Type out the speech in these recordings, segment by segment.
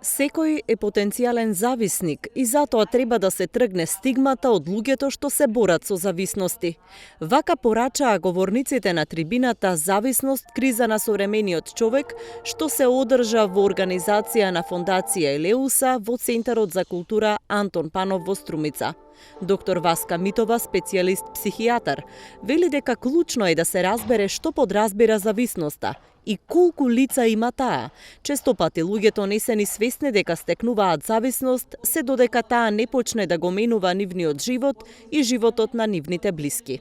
Секој е потенцијален зависник и затоа треба да се тргне стигмата од луѓето што се борат со зависности. Вака порачаа говорниците на трибината "Зависност, криза на современиот човек", што се одржа во организација на Фондација Елеуса во Центарот за култура Антон Панов во Струмица. Доктор Васка Митова, специјалист психијатар, вели дека клучно е да се разбере што подразбира зависноста и колку лица има таа. Често пати луѓето не се ни свесни дека стекнуваат зависност, се додека таа не почне да го менува нивниот живот и животот на нивните блиски.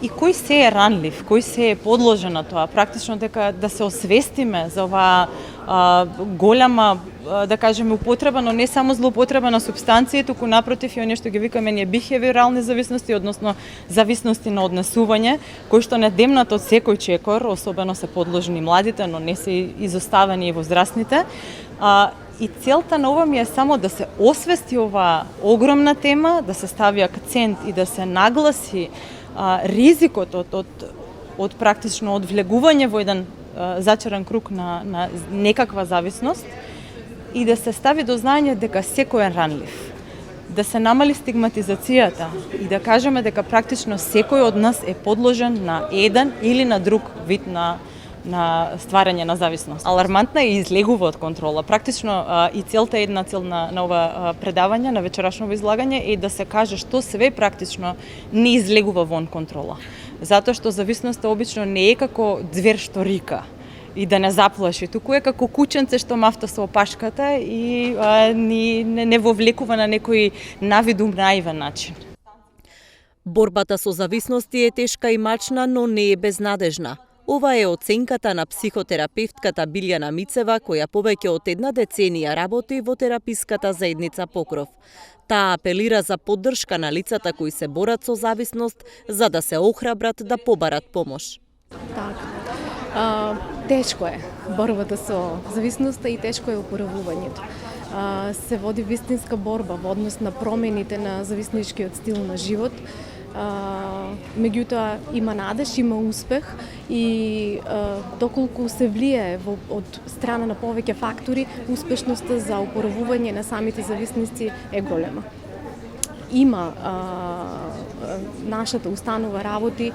И кој се е ранлив, кој се е подложен на тоа, практично дека да се освестиме за оваа голема, да кажеме, употреба, но не само злоупотреба на супстанции, туку напротив и оние што ги викаме ние бихевиорални зависности, односно зависности на однесување, кои што не демнат од секој чекор, особено се подложени младите, но не се изоставени и возрастните. И целта на ова ми е само да се освести оваа огромна тема, да се стави акцент и да се нагласи ризикот од практично од влегување во еден зачаран круг на некаква зависност и да се стави до знаење дека секој е ранлив. Да се намали стигматизацијата и да кажеме дека практично секој од нас е подложен на еден или на друг вид на стварање на зависност. Алармантна е и излегува од контрола. Практично и целта една цел на ова предавање, на вечерашното излагање е да се каже што све практично не излегува вон контрола. Затоа што зависноста обично не е како звер што рика и да не заплаши, туку е како кученце што мафта со опашката и не вовлекува на некој навидум наивен начин. Борбата со зависности е тешка и мачна, но не е безнадежна. Ова е оценката на психотерапевтката Билјана Мицева, која повеќе од една деценија работи во тераписката заедница Покров. Таа апелира за поддршка на лицата кои се борат со зависност, за да се охрабрат да побарат помош. Тешко е борбата со зависноста и тешко е опоравувањето. Се води вистинска борба во однос на промените на зависничкиот стил на живот. Меѓутоа има надеж, има успех и доколку се влијае од страна на повеќе фактори, успешноста за опоравување на самите зависници е голема. Има нашата установа работи,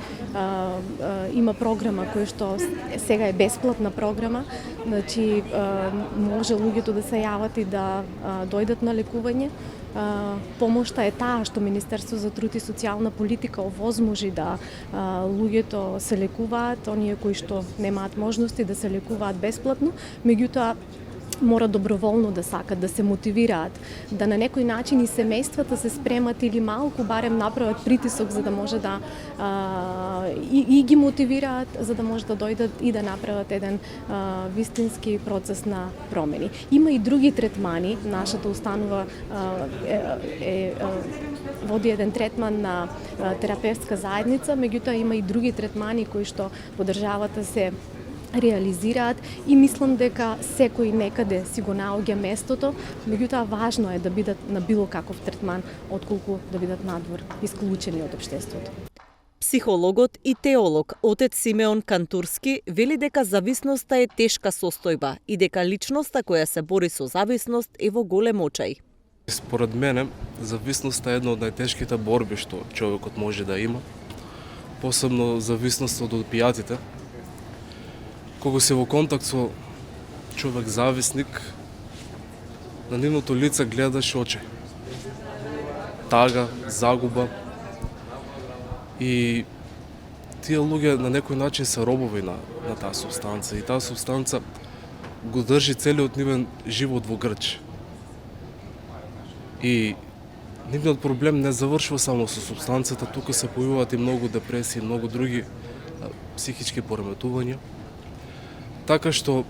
има програма која што сега е бесплатна програма, значи може луѓето да се јават и да дојдат на лекување. Помошта е таа што Министерство за труд и социјална политика овозможи да луѓето се лекуваат, оние кои што немаат можности да се лекуваат бесплатно, меѓутоа мора доброволно да сакат, да се мотивираат, да на некој начин и семејствата се спремат или малку барем направат притисок за да може да и ги мотивираат за да може да дојдат и да направат еден вистински процес на промени. Има и други третмани, нашата установа води еден третман на терапевтска заедница, меѓутоа има и други третмани кои што во државата се реализираат и мислам дека секој некаде си го наоѓа местото, меѓутоа важно е да бидат на било каков третман отколку да бидат надвор, исклучени од општеството. Психологот и теолог отец Симеон Кантурски вели дека зависноста е тешка состојба и дека личноста која се бори со зависност е во голем очај. Според мене, зависноста е една од најтешките борби што човекот може да има, посебно зависност од опијатите. Кога се во контакт со човек зависник, на нивното лице гледаш очи. Тага, загуба. И тие луѓе на некој начин се робови на таа субстанца. И таа субстанца го држи целиот нивен живот во грч. И нивниот проблем не завршува само со субстанцата, тука се појавуваат и многу депресии, многу други психички пореметувања. Така што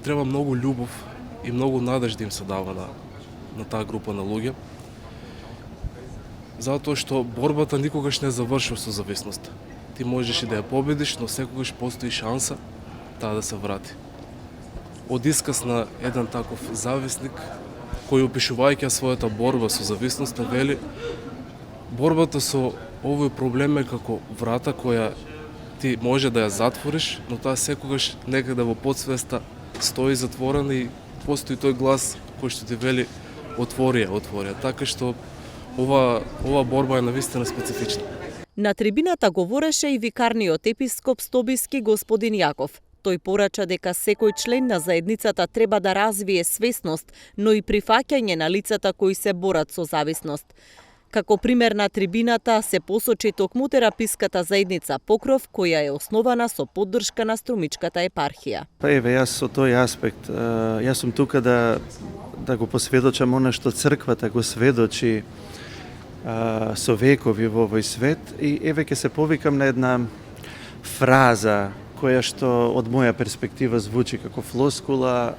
треба многу љубов и многу надеж да им се дава на таа група на луѓе. Затоа што борбата никогаш не завршува со зависноста. Ти можеш и да ја победиш, но секогаш постои шанса таа да се врати. Од исказ на еден таков зависник, кој опишувајќи својата борба со зависноста, вели борбата со Овој проблем е како врата која ти може да ја затвориш, но таа секогаш некаде во подсвеста стои затворена и постои тој глас кој што ти вели отвори ја, отвори ја. Така што ова борба е навистина специфична. На трибината говореше и викарниот епископ Стобиски господин Јаков. Тој порача дека секој член на заедницата треба да развие свесност, но и прифаќање на лицата кои се борат со зависност. Како пример на трибината се посочи токму тераписката заедница Покров, која е основана со поддршка на Струмичката епархија. Па еве, јас со тој аспект, јас сум тука да го посведочам она што црквата го сведочи со векови во овој свет, и еве ќе се повикам на една фраза која што од моја перспектива звучи како флоскула: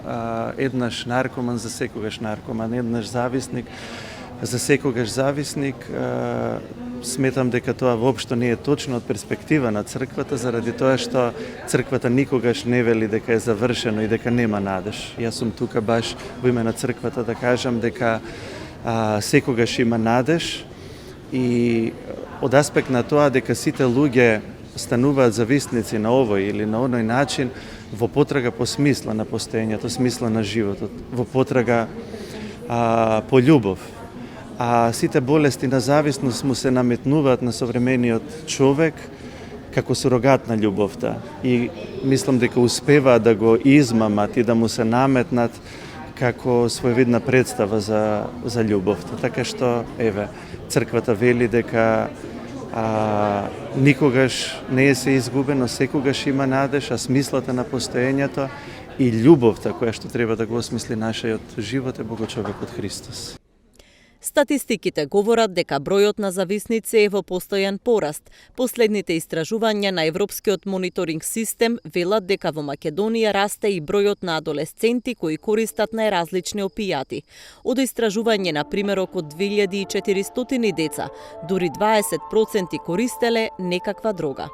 еднаш наркоман за секогаш наркоман, еднаш зависник за секогаш зависник. Сметам дека тоа воопшто не е точно од перспектива на црквата, заради тоа што црквата никогаш не вели дека е завршено и дека нема надеж. Јас сум тука баш во име на црквата да кажам дека секогаш има надеж, и од аспект на тоа дека сите луѓе стануваат зависници на овој или на оној начин, во потрага по смисла на постоењето, смисла на животот, во потрага по љубов. А сите болести на зависност му се наметнуваат на современиот човек како сурогат на љубовта, и мислам дека успеваат да го измамат и да му се наметнат како своевидна представа за љубовта. Така што, еве, црквата вели дека никогаш не е се изгубено, секогаш има надеж, а смислата на постоењето и љубовта која што треба да го осмисли нашиот живот е Богочовекот Христос. Статистиките говорат дека бројот на зависници е во постојан пораст. Последните истражувања на Европскиот мониторинг систем велат дека во Македонија расте и бројот на адолесценти кои користат најразлични опијати. Од истражување на примерок од 2400 деца, дури 20% користеле некаква дрога.